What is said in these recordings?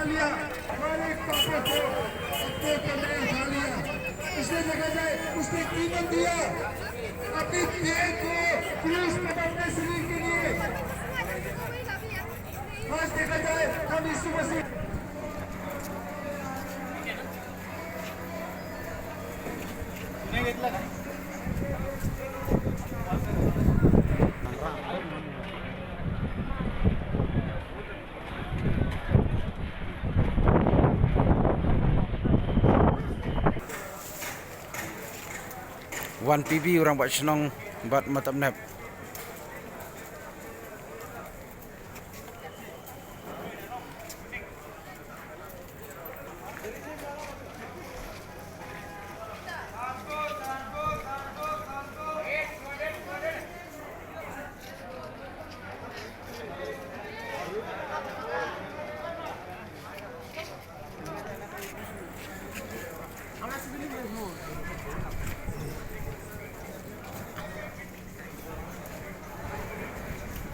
लिया, हमारे पापा को अपने कमरे उठा लिया। इसलिए देखा जाए उसने कीमत दिया अपनी देह को पुलिस पकड़ने शरीर के लिए। आज देखा जाए हम यीशु मसीह Wan PB orang buat senang buat mata nap.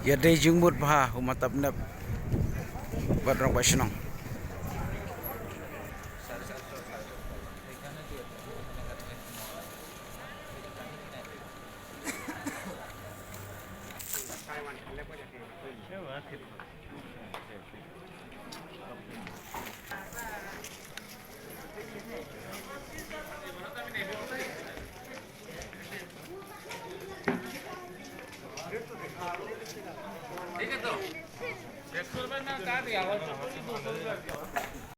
Ya day jengmut bah umat nap buat orang buat senang.